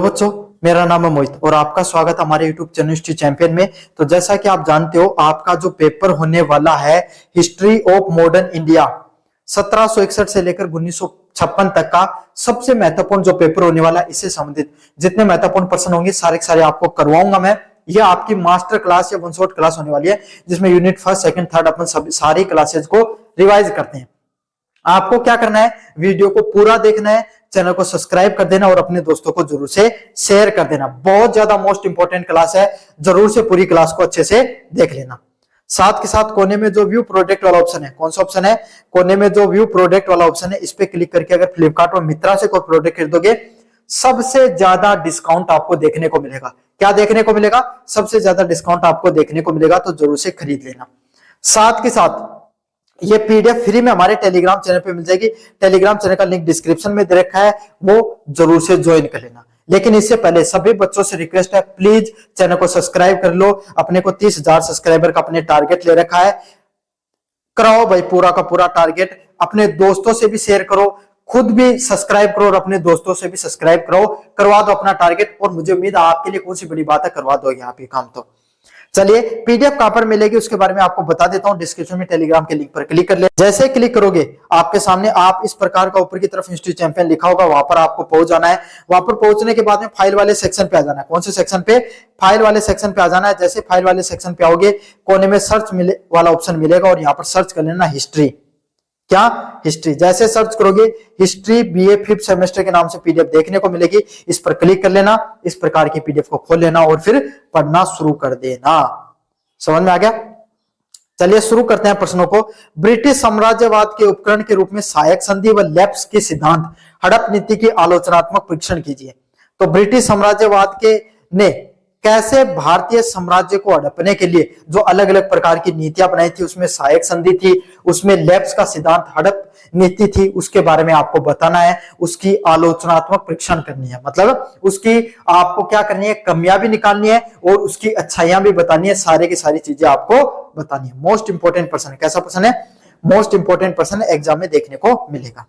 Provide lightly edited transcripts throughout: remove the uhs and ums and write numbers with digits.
Hello बच्चों, मेरा नाम है मोहित और आपका स्वागत हमारे यूट्यूब चैनल हिस्ट्री चैंपियन में। तो जैसा कि आप जानते हो, आपका जो पेपर होने वाला है हिस्ट्री ऑफ मॉडर्न इंडिया 1761 से लेकर 1956 तक का सबसे महत्वपूर्ण जो पेपर होने वाला है, इससे संबंधित जितने महत्वपूर्ण प्रश्न होंगे सारे के सारे आपको करवाऊंगा मैं। यह आपकी मास्टर क्लास या वन शॉट क्लास होने वाली है, जिसमें यूनिट फर्स्ट सेकंड थर्ड अपन सारी क्लासेज को रिवाइज करते हैं। आपको क्या करना है, वीडियो को पूरा देखना है, चैनल को सब्सक्राइब कर देना और अपने दोस्तों को जरूर से शेयर कर देना। बहुत ज्यादा मोस्ट इंपॉर्टेंट क्लास है, जरूर से पूरी क्लास को अच्छे से देख लेना। साथ के साथ कोने में जो व्यू प्रोडक्ट वाला ऑप्शन है, कौन सा ऑप्शन है, कोने में जो व्यू प्रोडक्ट वाला ऑप्शन है, इस पे क्लिक करके अगर फ्लिपकार्ट और मित्रा से कोई प्रोडक्ट खरीदोगे, सबसे ज्यादा डिस्काउंट आपको देखने को मिलेगा। क्या देखने को मिलेगा? सबसे ज्यादा डिस्काउंट आपको देखने को मिलेगा, तो जरूर से खरीद लेना। साथ के साथ ये पीडीएफ फ्री में हमारे टेलीग्राम चैनल पे मिल जाएगी। टेलीग्राम चैनल का लिंक डिस्क्रिप्शन में दे रखा है, वो जरूर से ज्वाइन कर लेना। लेकिन इससे पहले सभी बच्चों से रिक्वेस्ट है, प्लीज चैनल को सब्सक्राइब कर लो। अपने को 30,000 सब्सक्राइबर का अपने टारगेट ले रखा है, कराओ भाई पूरा का पूरा टारगेट। अपने दोस्तों से भी शेयर करो, खुद भी सब्सक्राइब करो और अपने दोस्तों से भी सब्सक्राइब करो। करवा दो अपना टारगेट, और मुझे उम्मीद है आपके लिए कौन सी बड़ी बात है, करवा दोगे आप ये काम। तो चलिए, पीडीएफ कहां पर मिलेगी उसके बारे में आपको बता देता हूं। डिस्क्रिप्शन में टेलीग्राम के लिंक पर क्लिक कर ले। जैसे क्लिक करोगे, आपके सामने आप इस प्रकार का ऊपर की तरफ हिस्ट्री चैंपियन लिखा होगा, वहां पर आपको पहुंच जाना है। वहां पर पहुंचने के बाद में फाइल वाले सेक्शन पे आ जाना है। कौन से सेक्शन पे? फाइल वाले सेक्शन पे आ जाना है। जैसे फाइल वाले सेक्शन पे आओगे, कोने में सर्च वाला ऑप्शन मिलेगा और यहाँ पर सर्च कर लेना हिस्ट्री। क्या? हिस्ट्री। जैसे सर्च करोगे, हिस्ट्री बीए 5th सेमेस्टर के नाम से पीडीएफ देखने को मिलेगी। इस पर क्लिक कर लेना, इस प्रकार की पीडीएफ को खोल लेना और फिर पढ़ना शुरू कर देना। समझ में आ गया? चलिए शुरू करते हैं प्रश्नों को। ब्रिटिश साम्राज्यवाद के उपकरण के रूप में सहायक संधि व लैप्स के सिद्धांत हड़प नीति की आलोचनात्मक परीक्षण कीजिए। तो ब्रिटिश साम्राज्यवाद के ने कैसे भारतीय साम्राज्य को हड़पने के लिए जो अलग अलग प्रकार की नीतियां बनाई थी, उसमें सहायक संधि थी, उसमें लैप्स का सिद्धांत, हड़प नीति थी, उसके बारे में आपको बताना है। उसकी आलोचनात्मक परीक्षण करनी है, मतलब उसकी आपको क्या करनी है, कमियां भी निकालनी है और उसकी अच्छाइयां भी बतानी है। सारे की सारी चीजें आपको बतानी है। मोस्ट इंपोर्टेंट प्रश्न है। कैसा प्रश्न है? मोस्ट इंपोर्टेंट प्रश्न एग्जाम में देखने को मिलेगा।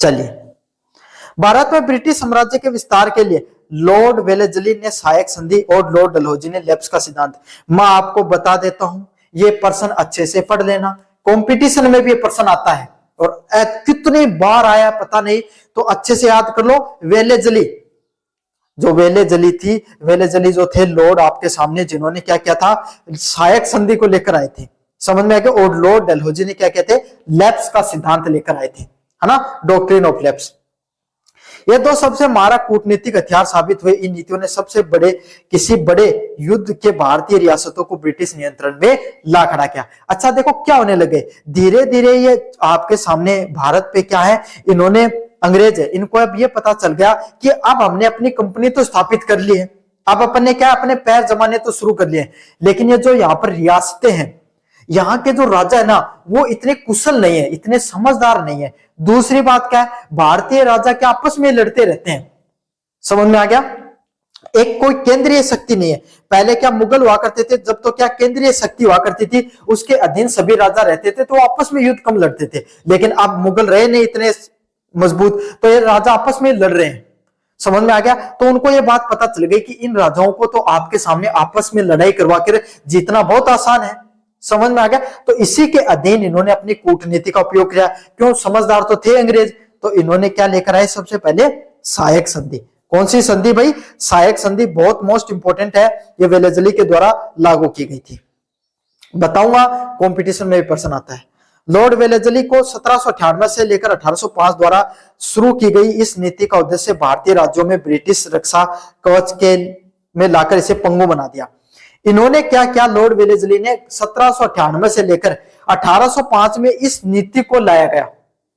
चलिए, भारत में ब्रिटिश साम्राज्य के विस्तार के लिए लॉर्ड वेलेस्ली ने सहायक संधि और लॉर्ड डलहौजी ने लैप्स का सिद्धांत। मैं आपको बता देता हूं, ये प्रश्न अच्छे से पढ़ लेना। कंपटीशन में भी ये प्रश्न आता है और कितनी बार आया पता नहीं, तो अच्छे से याद कर लो। वेलेस्ली, जो वेलेस्ली थी, वेलेस्ली जो थे लॉर्ड आपके सामने, जिन्होंने क्या किया था, सहायक संधि को लेकर आए थे। समझ में आ गया? और लॉर्ड डलहौजी ने क्या कहते, लैप्स का सिद्धांत लेकर आए थे, है ना, डॉक्ट्रिन ऑफ लैप्स। ये दो सबसे मारक कूटनीतिक हथियार साबित हुए। इन नीतियों ने सबसे बड़े किसी बड़े युद्ध के भारतीय रियासतों को ब्रिटिश नियंत्रण में ला खड़ा किया। अच्छा देखो क्या होने लगे, धीरे धीरे ये आपके सामने भारत पे क्या है, इन्होंने अंग्रेज है, इनको अब ये पता चल गया कि अब हमने अपनी कंपनी तो स्थापित कर ली है, अब अपन ने क्या अपने पैर जमाने तो शुरू कर लिए। लेकिन ये जो यहाँ पर रियासतें हैं, यहाँ के जो राजा है ना, वो इतने कुशल नहीं है, इतने समझदार नहीं है। दूसरी बात क्या है, भारतीय राजा क्या आपस में लड़ते रहते हैं। समझ में आ गया? एक कोई केंद्रीय शक्ति नहीं है। पहले क्या मुगल हुआ करते थे, जब तो क्या केंद्रीय शक्ति हुआ करती थी, उसके अधीन सभी राजा रहते थे, तो आपस में युद्ध कम लड़ते थे। लेकिन अब मुगल रहे नहीं इतने मजबूत, तो ये राजा आपस में लड़ रहे हैं। समझ में आ गया? तो उनको ये बात पता चल गई कि इन राजाओं को तो आपके सामने आपस में लड़ाई करवा कर जीतना बहुत आसान है। समझ में आ गया? तो इसी के अधीन इन्होंने अपनी कूटनीति का उपयोग किया। क्यों? समझदार तो थे अंग्रेज, तो इन्होंने क्या लेकर आए, सबसे पहले सहायक संधि। कौन सी संधि भाई? सहायक संधि। बहुत मोस्ट इंपोर्टेंट है, ये वेलेस्ली के द्वारा लागू की गई थी। बताऊंगा, कंपटीशन में भी प्रश्न आता है। लॉर्ड वेलेस्ली को 1798 से लेकर 1805 द्वारा शुरू की गई इस नीति का उद्देश्य भारतीय राज्यों में ब्रिटिश रक्षा कवच के में लाकर इसे पंगु बना दिया। इन्होंने क्या किया, लॉर्ड वेलेस्ली ने 1798 से लेकर 1805 में इस नीति को लाया गया।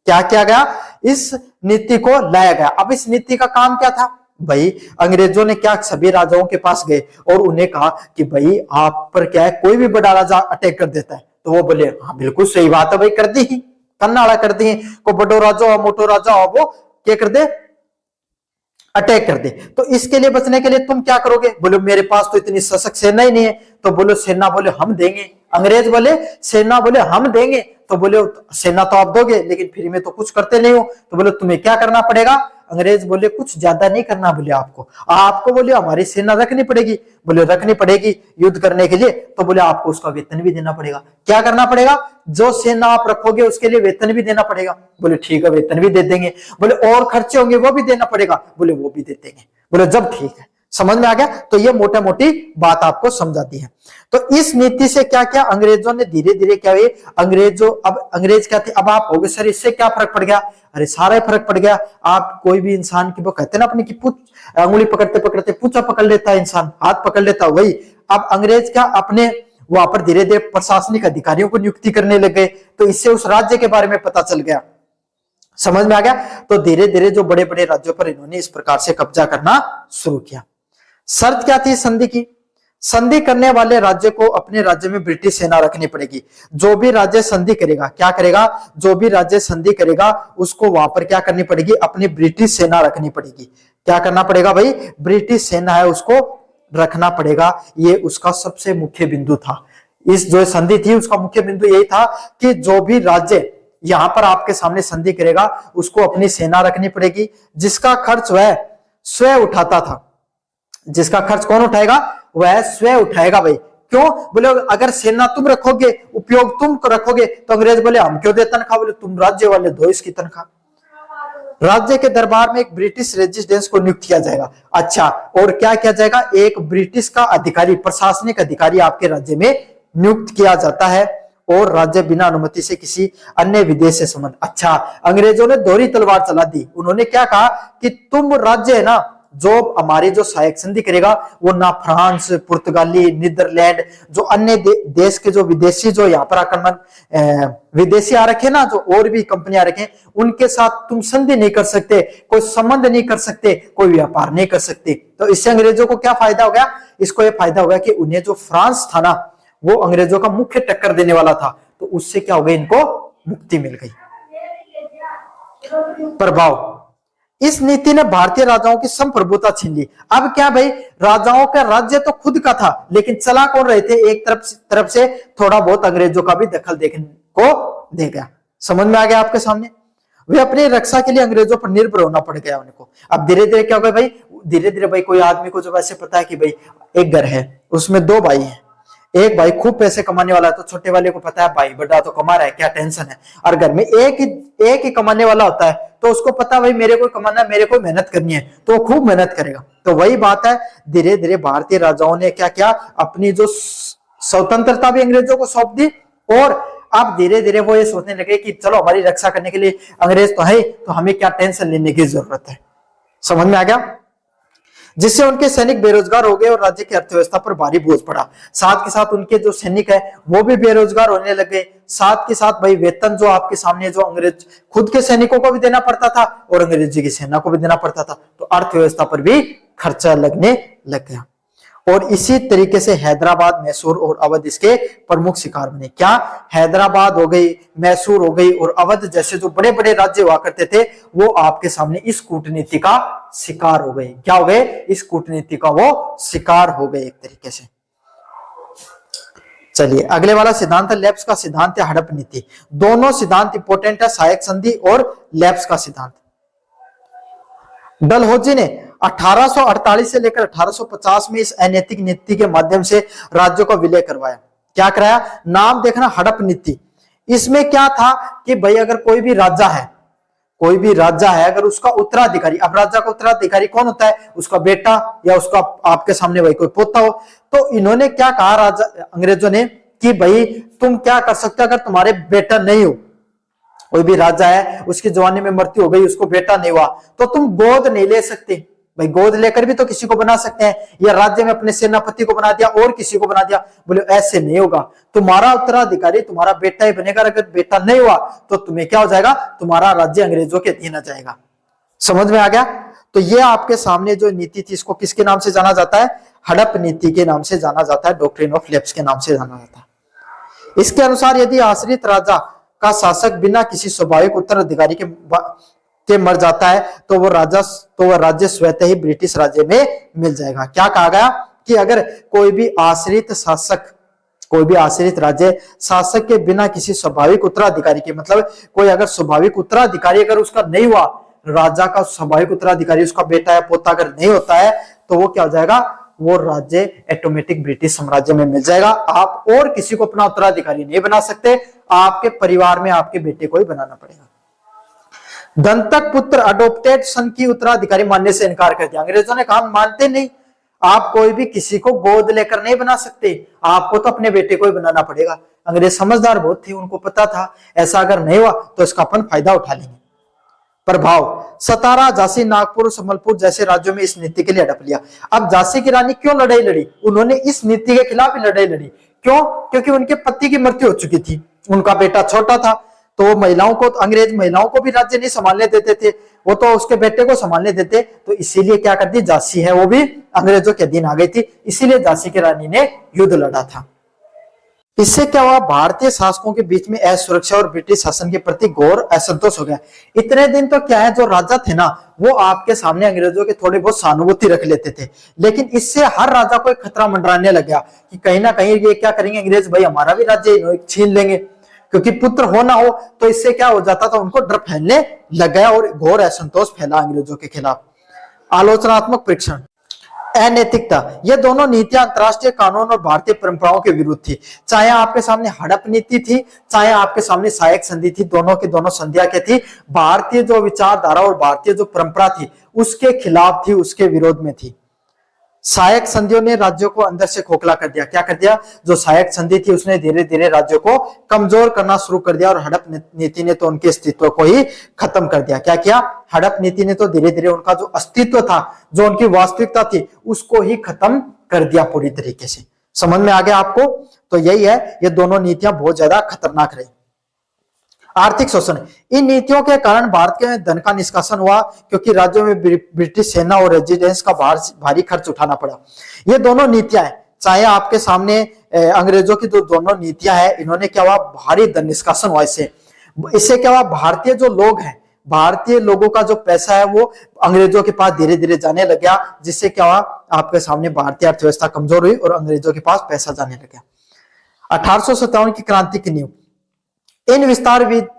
क्या किया गया? इस नीति को लाया गया। अब इस नीति का काम क्या था भाई? अंग्रेजों ने क्या सभी राजाओं के पास गए और उन्हें कहा कि भाई आप पर क्या है, कोई भी बड़ा राजा अटैक कर देता है, तो वो बोले हाँ बिल्कुल सही बात है भाई, कर दी ही, कन्नाड़ा कर दी, को बड़ो राजा हो मोटो राजा हो, वो क्या कर दे, अटैक कर दे। तो इसके लिए बचने के लिए तुम क्या करोगे? बोले मेरे पास तो इतनी सशक्त सेना ही नहीं है। तो बोलो सेना, बोले हम देंगे, अंग्रेज बोले सेना, बोले हम देंगे, तो बोले सेना तो आप दोगे लेकिन फ्री में तो कुछ करते नहीं हो, तो बोले तुम्हें क्या करना पड़ेगा। अंग्रेज बोले कुछ ज्यादा नहीं करना, बोले आपको बोले हमारी सेना रखनी पड़ेगी, बोले रखनी पड़ेगी युद्ध करने के लिए, तो बोले आपको उसका वेतन भी देना पड़ेगा। क्या करना पड़ेगा, जो सेना आप रखोगे उसके लिए वेतन भी देना पड़ेगा। बोले ठीक है वेतन भी दे देंगे। बोले और खर्चे होंगे वो भी देना पड़ेगा, बोले वो भी दे देंगे। बोले जब ठीक है, समझ में आ गया। तो ये मोटा मोटी बात आपको समझाती है। तो इस नीति से क्या क्या अंग्रेजों ने धीरे धीरे क्या हुई, अब अंग्रेज क्या थे, अब आप हो गए सर इससे क्या फर्क पड़ गया, अरे सारा ही फर्क पड़ गया। आप कोई भी इंसान की वो कहते हैं ना अपनी की अंगुली पकड़ते पकड़ते पूछा पकड़ लेता है इंसान, हाथ पकड़ लेता है, वही अब अंग्रेज क्या अपने वहां पर धीरे धीरे प्रशासनिक अधिकारियों को नियुक्ति करने लग गए, तो इससे उस राज्य के बारे में पता चल गया, समझ में आ गया। तो धीरे धीरे जो बड़े बड़े राज्यों पर इन्होंने इस प्रकार से कब्जा करना शुरू किया। शर्त क्या थी संधि की, संधि करने वाले राज्य को अपने राज्य में ब्रिटिश सेना रखनी पड़ेगी। जो भी राज्य संधि करेगा, क्या करेगा, जो भी राज्य संधि करेगा उसको वहां पर क्या करनी पड़ेगी, अपनी ब्रिटिश सेना रखनी पड़ेगी। क्या करना पड़ेगा भाई, ब्रिटिश सेना है उसको रखना पड़ेगा। ये उसका सबसे मुख्य बिंदु था। इस जो संधि थी उसका मुख्य बिंदु यही था कि जो भी राज्य यहां पर आपके सामने संधि करेगा उसको अपनी सेना रखनी पड़ेगी, जिसका खर्च वह स्वयं उठाता था। जिसका खर्च कौन उठाएगा, वह स्वयं उठाएगा भाई। क्यों, बोले अगर सेना तुम रखोगे, उपयोग तुम रखोगे, तो अंग्रेज बोले हम क्यों दे तनख्वाह, बोले तुम राज्य वाले दो इसकी तनख्वाह। राज्य के दरबार में एक ब्रिटिश रेजिडेंस को नियुक्त किया जाएगा। अच्छा, और क्या किया जाएगा, एक ब्रिटिश का अधिकारी, प्रशासनिक अधिकारी आपके राज्य में नियुक्त किया जाता है, और राज्य बिना अनुमति से किसी अन्य विदेश से संबंध। अच्छा, अंग्रेजों ने दोहरी तलवार चला दी। उन्होंने क्या कहा कि तुम राज्य है ना, जो हमारी जो सहायक संधि करेगा वो ना फ्रांस, पुर्तगाली, नीदरलैंड, जो अन्य देश के जो विदेशी जो यहाँ पर आक्रमण विदेशी आ रखे ना, जो और भी कंपनियां रखे, उनके साथ तुम संधि नहीं कर सकते, कोई संबंध नहीं कर सकते, कोई व्यापार नहीं कर सकते। तो इससे अंग्रेजों को क्या फायदा हो गया, इसको ये फायदा हो गया कि उन्हें जो फ्रांस था ना वो अंग्रेजों का मुख्य टक्कर देने वाला था, तो उससे क्या हो गया, इनको मुक्ति मिल गई। प्रभाव, इस नीति ने भारतीय राजाओं की संप्रभुता छीन ली। अब क्या भाई, राजाओं का राज्य तो खुद का था, लेकिन चला कौन रहे थे, एक तरफ से थोड़ा बहुत अंग्रेजों का भी दखल देखने को दे गया। समझ में आ गया आपके सामने। वे अपनी रक्षा के लिए अंग्रेजों पर निर्भर होना पड़ गया उनको। अब धीरे धीरे क्या हो गया भाई, धीरे धीरे भाई कोई आदमी को जब ऐसे पता है कि भाई एक घर है उसमें दो भाई हैं, एक भाई खूब पैसे कमाने वाला है, तो छोटे वाले को पता है भाई बड़ा तो कमा रहा है, क्या टेंशन है। और घर में एक ही कमाने वाला होता है, तो उसको पता भाई मेरे को कमाना है, मेरे को मेहनत करनी है, तो वो खूब मेहनत करेगा। तो वही बात है, धीरे धीरे भारतीय राजाओं ने क्या किया, अपनी जो स्वतंत्रता भी अंग्रेजों को सौंप दी, और अब धीरे धीरे वो ये सोचने लगे कि चलो हमारी रक्षा करने के लिए अंग्रेज तो है, तो हमें क्या टेंशन लेने की जरूरत है। समझ में आ गया। जिससे उनके सैनिक बेरोजगार हो गए और राज्य की अर्थव्यवस्था पर भारी बोझ पड़ा। साथ के साथ उनके जो सैनिक है वो भी बेरोजगार होने लगे। साथ के साथ भाई वेतन जो आपके सामने जो अंग्रेज खुद के सैनिकों को भी देना पड़ता था और अंग्रेजी की सेना को भी देना पड़ता था, तो अर्थव्यवस्था पर भी खर्चा लगने लग गया। और इसी तरीके से हैदराबाद, मैसूर और अवध इसके प्रमुख शिकार बने। क्या, हैदराबाद हो गई, मैसूर हो गई और अवध जैसे जो बड़े बड़े राज्य हुआ करते थे वो आपके सामने इस कूटनीति का शिकार हो गए। क्या हो गए, इस कूटनीति का वो शिकार हो गए एक तरीके से। चलिए अगले वाला सिद्धांत है लेप्स का सिद्धांत है हड़प नीति। दोनों सिद्धांत इंपोर्टेंट है, सहायक संधि और लेप्स का सिद्धांत। डलहौजी ने 1848 से लेकर 1850 में इस अनैतिक नीति के माध्यम से राज्यों का विलय करवाया। क्या कराया, नाम देखना हड़प नीति। इसमें क्या था कि भाई अगर कोई भी राजा है, कोई भी राजा है, अगर उसका उत्तराधिकारी, अब राजा का उत्तराधिकारी कौन होता है, उसका बेटा या उसका आपके सामने भाई कोई पोता हो, तो इन्होंने क्या कहा राजा अंग्रेजों ने कि भाई तुम क्या कर सकते हो, अगर तुम्हारे बेटा नहीं हो, कोई भी राजा है उसकी जवानी में मृत्यु हो गई, उसको बेटा नहीं हुआ, तो तुम गोद नहीं ले सकते। भाई गोद लेकर भी तो किसी को बना सकते हैं, या राज्य में अपने सेनापति को बना दिया और किसी को बना दिया, बोले ऐसे नहीं होगा, तुम्हारा उत्तराधिकारी तुम्हारा बेटा ही बनेगा। अगर बेटा नहीं हुआ तो तुम्हें क्या हो जाएगा, तुम्हारा राज्य अंग्रेजों के अधीन आ जाएगा। समझ में आ गया। तो ये आपके सामने जो नीति थी इसको किसके नाम से जाना जाता है, हड़प नीति के नाम से जाना जाता है, डॉक्ट्रिन ऑफ लेप्स के नाम से जाना जाता है। इसके अनुसार यदि आश्रित राजा का शासक बिना किसी स्वाभाविक उत्तराधिकारी के मर जाता है तो वो राज्य स्वतः ही ब्रिटिश राज्य में मिल जाएगा। क्या कहा गया कि अगर कोई भी आश्रित शासक कोई भी आश्रित राज्य शासक के बिना किसी स्वाभाविक उत्तराधिकारी के, मतलब कोई अगर स्वाभाविक उत्तराधिकारी अगर उसका नहीं हुआ, राजा का स्वाभाविक उत्तराधिकारी उसका बेटा या पोता अगर नहीं होता है, तो वो क्या हो जाएगा, वो राज्य ऑटोमेटिक ब्रिटिश साम्राज्य में मिल जाएगा। आप और किसी को अपना उत्तराधिकारी नहीं बना सकते, आपके परिवार में आपके बेटे को ही बनाना पड़ेगा। दंतक पुत्र अडोप्टेड सन की उत्तराधिकारी मानने से इनकार कर दिया। अंग्रेजों ने कहा मानते नहीं, आप कोई भी किसी को गोद लेकर नहीं बना सकते, आपको तो अपने बेटे को ही बनाना पड़ेगा। अंग्रेज समझदार बहुत थे, उनको पता था ऐसा अगर नहीं हुआ तो इसका अपन फायदा उठा लेंगे। प्रभाव, सतारा, झांसी, नागपुर, संबलपुर जैसे राज्यों में इस नीति के लिए हड़प लिया। अब झांसी की रानी क्यों लड़ाई लड़ी, उन्होंने इस नीति के खिलाफ ही लड़ाई लड़ी। क्यों? क्योंकि उनके पति की मृत्यु हो चुकी थी, उनका बेटा छोटा था, तो महिलाओं को, अंग्रेज महिलाओं को भी राज्य नहीं संभालने देते थे, वो तो उसके बेटे को संभालने देते, तो इसीलिए क्या करती, झांसी है वो भी अंग्रेजों के अधीन आ गई थी, इसीलिए झांसी की रानी ने युद्ध लड़ा था। इससे क्या हुआ, भारतीय शासकों के बीच में असुरक्षा और ब्रिटिश शासन के प्रति घोर असंतोष हो गया। इतने दिन तो क्या है, जो राजा थे ना, वो आपके सामने अंग्रेजों के थोड़ी बहुत सहानुभूति रख लेते थे, लेकिन इससे हर राजा को एक खतरा मंडराने लग गया कि कहीं ना कहीं ये क्या करेंगे अंग्रेज, भाई हमारा भी राज्य छीन लेंगे, क्योंकि पुत्र हो ना हो तो इससे क्या हो जाता था, उनको डर फैलने लग गया और घोर असंतोष फैला अंग्रेजों के खिलाफ। आलोचनात्मक परीक्षण, अनैतिकता, ये दोनों नीतियां अंतरराष्ट्रीय कानून और भारतीय परंपराओं के विरुद्ध थी। चाहे आपके सामने हड़प नीति थी, चाहे आपके सामने सहायक संधि थी, दोनों की दोनों संधियां क्या थी, भारतीय जो विचारधारा और भारतीय जो परंपरा थी उसके खिलाफ थी, उसके विरोध में थी। सहायक संधियों ने राज्यों को अंदर से खोखला कर दिया। क्या कर दिया, जो सहायक संधि थी उसने धीरे धीरे राज्यों को कमजोर करना शुरू कर दिया, और हड़प नीति ने तो उनके अस्तित्व को ही खत्म कर दिया। क्या किया, हड़प नीति ने तो धीरे धीरे उनका जो अस्तित्व था, जो उनकी वास्तविकता थी, उसको ही खत्म कर दिया पूरी तरीके से। समझ में आ गया आपको? तो यही है, ये दोनों नीतियां बहुत ज्यादा खतरनाक रही। आर्थिक शोषण, इन नीतियों के कारण भारत के धन का निष्कासन हुआ, क्योंकि राज्यों में ब्रिटिश सेना और रेजिडेंस का भारी खर्च उठाना पड़ा। ये दोनों नीतियां हैं, चाहे आपके सामने अंग्रेजों की जो दोनों नीतियां हैं, इन्होंने क्या हुआ, भारी धन निष्कासन हुआ। इससे क्या हुआ, भारतीय जो लोग हैं, भारतीय लोगों का जो पैसा है वो अंग्रेजों के पास धीरे धीरे जाने लग गया, जिससे क्या हुआ, आपके सामने भारतीय अर्थव्यवस्था कमजोर हुई और अंग्रेजों के पास पैसा जाने लग गया। 1857 की क्रांति की नींव, इन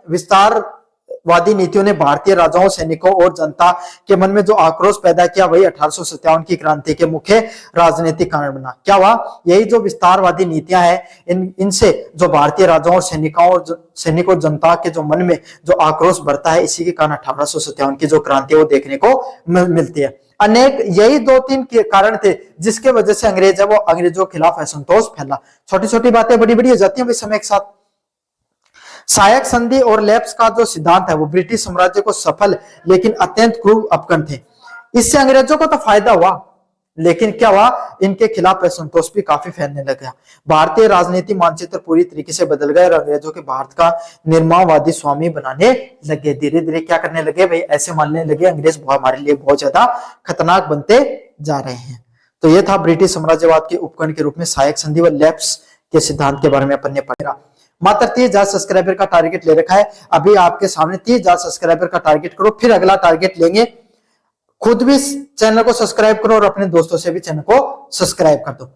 विस्तारवादी नीतियों ने भारतीय राजाओं, सैनिकों और जनता के मन में जो आक्रोश पैदा किया, वही 1857 की क्रांति के मुख्य राजनीतिक कारण बना। क्या हुआ, यही जो विस्तारवादी नीतियां हैं, इनसे जो भारतीय राजाओं और सैनिकों जनता के जो मन में जो आक्रोश बढ़ता है, इसी के कारण 1857 की जो क्रांति है वो देखने को मिलती है। अनेक यही 2-3 कारण थे जिसके वजह से अंग्रेज है वो अंग्रेजों के खिलाफ असंतोष फैला। छोटी छोटी बातें बड़ी बड़ी हो जाती है समय के साथ। सहायक संधि और लैप्स का जो सिद्धांत है वो ब्रिटिश साम्राज्य को सफल लेकिन अत्यंत क्रूर उपकरण थे। इससे अंग्रेजों को तो फायदा हुआ, लेकिन क्या हुआ, इनके खिलाफ असंतोष भी काफी फैलने लगा। भारतीय राजनीति मानचित्र पूरी तरीके से बदल गए और अंग्रेजों के भारत का निर्माणवादी स्वामी बनाने लगे। धीरे धीरे क्या करने लगे भाई, ऐसे मानने लगे अंग्रेज हमारे लिए बहुत ज्यादा खतरनाक बनते जा रहे हैं। तो ये था ब्रिटिश साम्राज्यवाद के उपकरण के रूप में सहायक संधि व लैप्स के सिद्धांत के बारे में अपन ने पढ़ा। मात्र 30,000 सब्सक्राइबर का टारगेट ले रखा है, अभी आपके सामने 30,000 सब्सक्राइबर का टारगेट करो, फिर अगला टारगेट लेंगे। खुद भी चैनल को सब्सक्राइब करो और अपने दोस्तों से भी चैनल को सब्सक्राइब कर दो।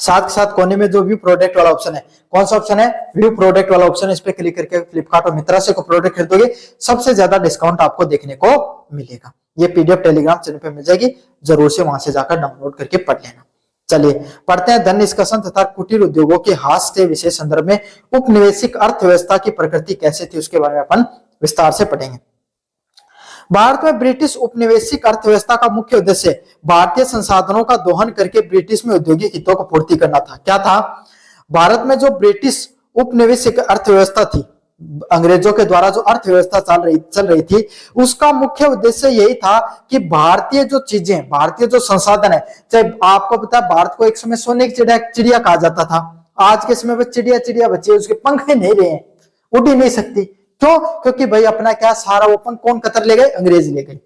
साथ के साथ कोने में जो व्यू प्रोडक्ट वाला ऑप्शन है, कौन सा ऑप्शन है, व्यू प्रोडक्ट वाला ऑप्शन है, इस पे क्लिक करके फ्लिपकार्ट और मित्रा से को प्रोडक्ट खरीदोगे, सबसे ज्यादा डिस्काउंट आपको देखने को मिलेगा। ये पीडीएफ टेलीग्राम चैनल पे मिल जाएगी, जरूर से वहां से जाकर डाउनलोड करके पढ़ लेना। चलिए पढ़ते हैं, धन निष्कासन तथा कुटीर उद्योगों के हास के विशेष संदर्भ में उपनिवेशिक अर्थव्यवस्था की प्रकृति कैसे थी, उसके बारे में अपन विस्तार से पढ़ेंगे। भारत में ब्रिटिश उपनिवेशिक अर्थव्यवस्था का मुख्य उद्देश्य भारतीय संसाधनों का दोहन करके ब्रिटिश में औद्योगिक हितों को पूर्ति करना था। क्या था, भारत में जो ब्रिटिश उपनिवेशिक अर्थव्यवस्था थी, अंग्रेजों के द्वारा जो अर्थव्यवस्था चल रही थी, उसका मुख्य उद्देश्य यही था कि भारतीय जो चीजें, भारतीय जो संसाधन है, चाहे आपको पता है भारत को एक समय सोने की चिड़िया कहा जाता था, आज के समय में चिड़िया बची है, उसके पंख नहीं रहे हैं, उड़ ही नहीं सकती। क्यों? क्योंकि भाई अपना क्या सारा वो पंख कौन कतर ले गए, अंग्रेज ले गए।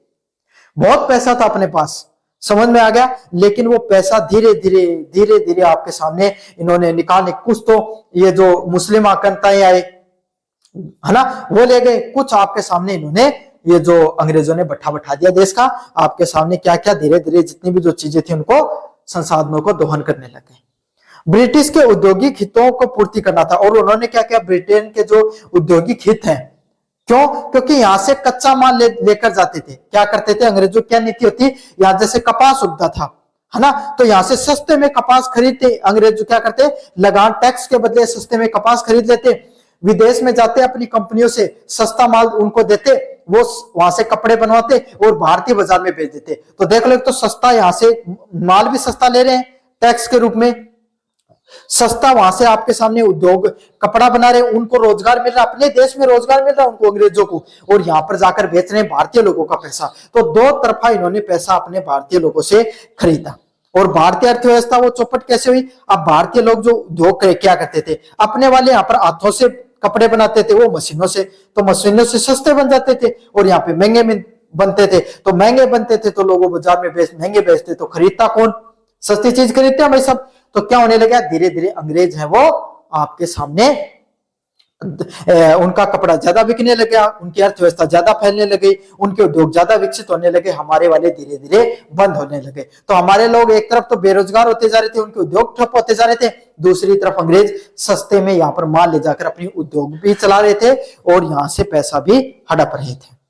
बहुत पैसा था अपने पास, समझ में आ गया, लेकिन वो पैसा धीरे धीरे आपके सामने इन्होंने निकाले। कुछ तो ये जो मुस्लिम आक्रांताएं आए है ना, वो ले गए, कुछ आपके सामने इन्होंने ये जो अंग्रेजों ने बैठा दिया देश का, आपके सामने क्या क्या धीरे धीरे जितनी भी जो चीजें थी उनको संसाधनों को दोहन करने लगे। ब्रिटिश के औद्योगिक हितों को पूर्ति करना था। और उन्होंने क्या किया, ब्रिटेन के जो औद्योगिक हित हैं, क्यों, क्योंकि यहां से कच्चा माल लेकर जाते थे। क्या करते थे अंग्रेजों, क्या नीति होती, यहां जैसे कपास उगता था, है ना, तो यहां से सस्ते में कपास खरीदते अंग्रेज, क्या करते, लगान टैक्स के बदले सस्ते में कपास खरीद लेते, विदेश में जाते अपनी कंपनियों से सस्ता माल उनको देते, वो वहां से कपड़े बनवाते और भारतीय बाजार में बेच देते। तो देख लो, तो सस्ता, यहां से माल भी सस्ता ले रहे हैं टैक्स के रूप में, सस्ता वहां से आपके सामने उद्योग कपड़ा बना रहे, उनको रोजगार मिल रहा, अपने देश में रोजगार मिल रहा उनको, अंग्रेजों को, और यहां पर जाकर बेच रहे हैं भारतीय लोगों का पैसा। तो दो तरफा इन्होंने पैसा अपने भारतीय लोगों से खरीदा। और भारतीय अर्थव्यवस्था वो चौपट कैसे हुई, अब भारतीय लोग जो उद्योग क्या करते थे, अपने वाले यहाँ पर हाथों से कपड़े बनाते थे, वो मशीनों से, तो मशीनों से सस्ते बन जाते थे और यहाँ पे महंगे बनते थे। तो महंगे बनते थे तो लोगों बाजार में महंगे बेचते, तो खरीदता कौन, सस्ती चीज खरीदते हैं भाई सब। तो क्या होने लगा, धीरे धीरे अंग्रेज है वो आपके सामने उनका कपड़ा ज्यादा बिकने लगा, उनकी अर्थव्यवस्था ज्यादा फैलने लगी, उनके उद्योग ज्यादा विकसित होने लगे, हमारे वाले धीरे धीरे बंद होने लगे। तो हमारे लोग एक तरफ तो बेरोजगार होते जा रहे थे, उनके उद्योग ठप होते जा रहे थे, दूसरी तरफ अंग्रेज सस्ते में यहाँ पर माल ले जाकर अपनी उद्योग भी चला रहे थे और यहाँ से पैसा भी हड़प रहे थे।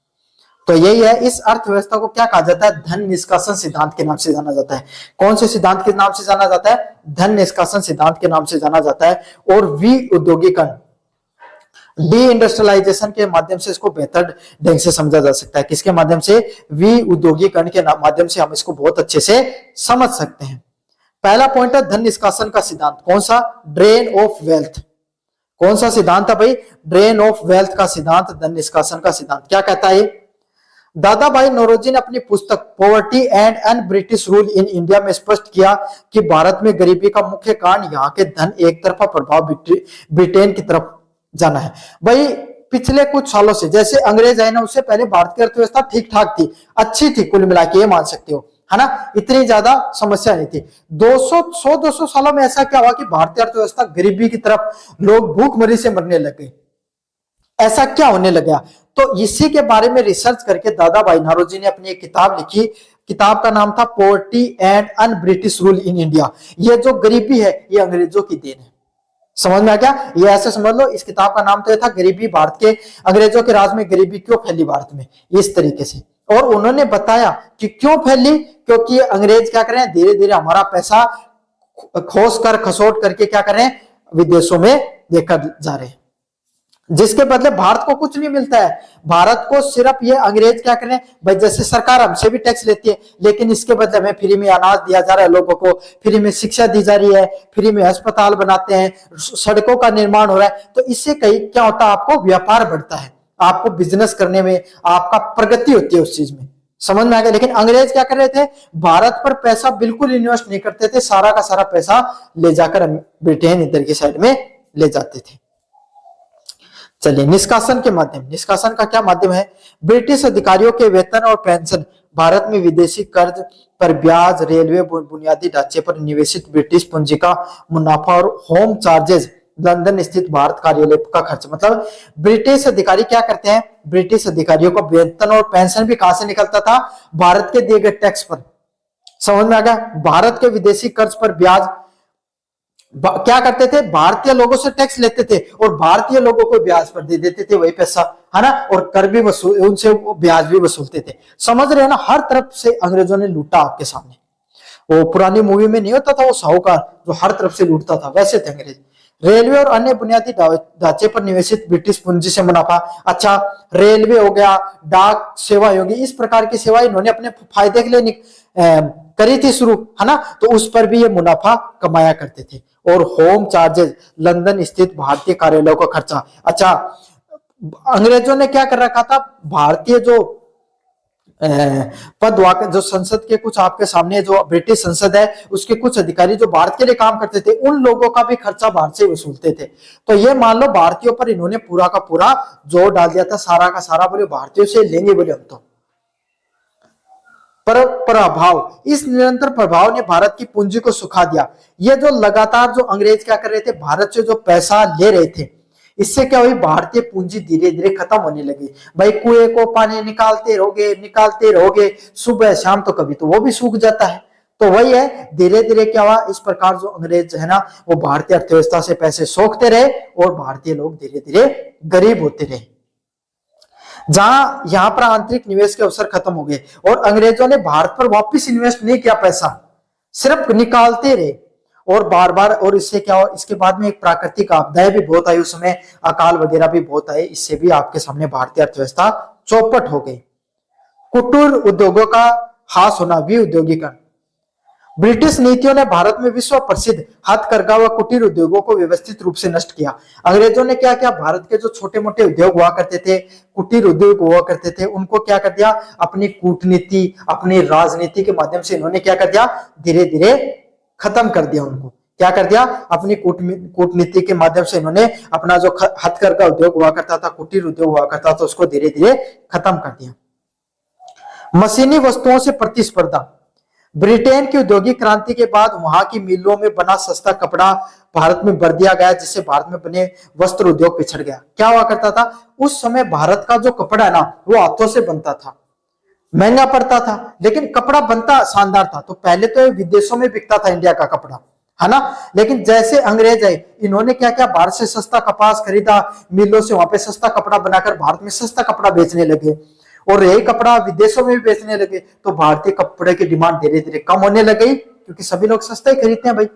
तो यही है, इस अर्थव्यवस्था को क्या कहा जाता है, धन निष्कासन सिद्धांत के नाम से जाना जाता है। कौन से सिद्धांत के नाम से जाना जाता है, धन निष्कासन सिद्धांत के नाम से जाना जाता है। और विउद्योगीकरण, डी इंडस्ट्रियलाइजेशन के माध्यम से इसको बेहतर ढंग से समझा जा सकता है। किसके माध्यम से, विउद्योगीकरण के माध्यम से हम इसको बहुत अच्छे से समझ सकते हैं। पहला पॉइंट है धन निष्कासन का सिद्धांत, कौन सा, ड्रेन ऑफ वेल्थ। कौन सा सिद्धांत है भाई, ड्रेन ऑफ वेल्थ का सिद्धांत, धन निष्कासन का सिद्धांत। क्या कहता है, दादा भाई नौरोजी ने अपनी पुस्तक poverty and un British rule in India में स्पष्ट किया कि भारत में गरीबी का मुख्य कारण यहाँ के धन एक तरफा प्रभाव ब्रिटेन की तरफ जाना है। भाई पिछले कुछ सालों से, जैसे अंग्रेज आए ना, उससे पहले भारत की अर्थव्यवस्था ठीक ठाक थी, अच्छी थी, कुल मिला के ये मान सकते हो, है ना, इतनी ज्यादा समस्या नहीं थी। 200 सालों में ऐसा क्या हुआ कि भारतीय अर्थव्यवस्था गरीबी की तरफ, लोग भूखमरी से मरने लगे, ऐसा क्या होने लगा। तो इसी के बारे में रिसर्च करके दादा भाई नौरोजी ने अपनी एक किताब लिखी, किताब का नाम था poverty and un British rule in India. ये जो गरीबी है ये अंग्रेजों की देन है, समझ में आ गया, ये ऐसे समझ लो। इस किताब का नाम तो ये था, गरीबी भारत के, अंग्रेजों के राज में गरीबी क्यों फैली भारत में, इस तरीके से। और उन्होंने बताया कि क्यों फैली, क्योंकि अंग्रेज क्या कर रहे हैं, धीरे धीरे हमारा पैसा खोस कर खसोट करके क्या कर रहे हैं, विदेशों में लेकर जा रहे हैं, जिसके बदले भारत को कुछ नहीं मिलता है। भारत को सिर्फ ये अंग्रेज क्या करें भाई, जैसे सरकार हमसे भी टैक्स लेती है, लेकिन इसके बदले में फ्री में अनाज दिया जा रहा है लोगों को, फ्री में शिक्षा दी जा रही है, फ्री में अस्पताल बनाते हैं, सड़कों का निर्माण हो रहा है। तो इससे कहीं क्या होता है, आपको व्यापार बढ़ता है, आपको बिजनेस करने में आपका प्रगति होती है उस चीज में, समझ में आ गया। लेकिन अंग्रेज क्या कर रहे थे, भारत पर पैसा बिल्कुल इन्वेस्ट नहीं करते थे, सारा का सारा पैसा ले जाकर ब्रिटेन इधर की साइड में ले जाते थे। चलिए, निष्कासन के माध्यम, निष्कासन का क्या माध्यम है, ब्रिटिश अधिकारियों के वेतन और पेंशन, भारत में विदेशी कर्ज पर ब्याज, रेलवे बुनियादी ढांचे पर निवेशित ब्रिटिश पूंजी का मुनाफा और होम चार्जेस, लंदन स्थित भारत कार्यालय का खर्च। मतलब ब्रिटिश अधिकारी क्या करते हैं, ब्रिटिश अधिकारियों का वेतन और पेंशन भी कहां से निकलता था, भारत के दिए गए टैक्स पर, समझ में आ गया। भारत के विदेशी कर्ज पर ब्याज, क्या करते थे, भारतीय लोगों से टैक्स लेते थे और भारतीय लोगों को ब्याज पर दे देते थे वही पैसा, है ना, और कर भी वसूल, उनसे ब्याज भी वसूलते थे। समझ रहे हैं ना, हर तरफ से अंग्रेजों ने लूटा आपके सामने। वो पुरानी मूवी में नहीं होता था वो साहूकार जो हर तरफ से लूटता था, वैसे थे अंग्रेज। रेलवे और अन्य बुनियादी ढांचे पर निवेशित ब्रिटिश पूंजी से मुनाफा, अच्छा रेलवे हो गया, डाक सेवा होगी, इस प्रकार की सेवा इन्होंने अपने फायदे के लिए करी थी शुरू, है ना, तो उस पर भी ये मुनाफा कमाया करते थे। और होम चार्जेस, लंदन स्थित भारतीय कार्यालयों का खर्चा। अच्छा, अंग्रेजों ने क्या कर रखा था, भारतीय जो पद वाक, जो संसद के कुछ आपके सामने, जो ब्रिटिश संसद है उसके कुछ अधिकारी जो भारत के लिए काम करते थे, उन लोगों का भी खर्चा भारत से वसूलते थे। तो ये मान लो भारतीयों पर इन्होंने पूरा का पूरा जोर डाल दिया था, सारा का सारा बोले भारतीयों से लेंगे बोले हम तो। पर प्रभाव, इस निरंतर प्रभाव ने भारत की पूंजी को सुखा दिया। ये जो लगातार जो अंग्रेज क्या कर रहे थे, भारत से जो पैसा ले रहे थे, इससे क्या हुई, भारतीय पूंजी धीरे धीरे खत्म होने लगी। भाई कुएं को पानी निकालते रहोगे, सुबह शाम, तो कभी तो वो भी सूख जाता है। तो वही है, धीरे धीरे क्या हुआ, इस प्रकार जो अंग्रेज है ना वो भारतीय अर्थव्यवस्था से पैसे सोखते रहे और भारतीय लोग धीरे धीरे गरीब होते रहे। जहां यहां पर आंतरिक निवेश के अवसर खत्म हो गए और अंग्रेजों ने भारत पर वापस इन्वेस्ट नहीं किया, पैसा सिर्फ निकालते रहे और बार बार। और इससे क्या हुआ, इसके बाद में एक प्राकृतिक आपदाएं भी बहुत आई, उस समय अकाल वगैरह भी बहुत आए, इससे भी आपके सामने भारतीय अर्थव्यवस्था चौपट हो गई। कुटीर उद्योगों का हास होना, विउद्योगीकरण। ब्रिटिश नीतियों ने भारत में विश्व प्रसिद्ध हथकरघा व कुटीर उद्योगों को व्यवस्थित रूप से नष्ट किया। अंग्रेजों ने क्या किया, भारत के जो छोटे मोटे उद्योग हुआ करते थे, कुटीर उद्योग हुआ करते थे, उनको क्या कर दिया, अपनी कूटनीति, अपनी राजनीति के माध्यम से इन्होंने क्या कर दिया, धीरे धीरे खत्म कर दिया। उनको क्या कर दिया, अपनी कूटनीति के माध्यम से इन्होंने अपना जो हथकरघा उद्योग हुआ करता था, कुटीर उद्योग हुआ करता था, उसको धीरे धीरे खत्म कर दिया। मशीनी वस्तुओं से प्रतिस्पर्धा। ब्रिटेन की औद्योगिक क्रांति के बाद वहां की मिलों में बना सस्ता कपड़ा भारत में भर दिया गया, जिससे भारत में बने वस्त्र उद्योग पिछड़ गया। क्या हुआ करता था, उस समय भारत का जो कपड़ा है ना वो हाथों से बनता था, महंगा पड़ता था, लेकिन कपड़ा बनता शानदार था। तो पहले तो विदेशों में बिकता था इंडिया का कपड़ा, है ना, लेकिन जैसे अंग्रेज आए, इन्होंने क्या किया, भारत से सस्ता कपास खरीदा, मिलों से वहां पे सस्ता कपड़ा बनाकर भारत में सस्ता कपड़ा बेचने लगे और यही कपड़ा विदेशों में भी बेचने लगे। तो भारतीय कपड़े की डिमांड धीरे धीरे कम होने लग गई, क्योंकि सभी लोग सस्ता ही खरीदते हैं भाई,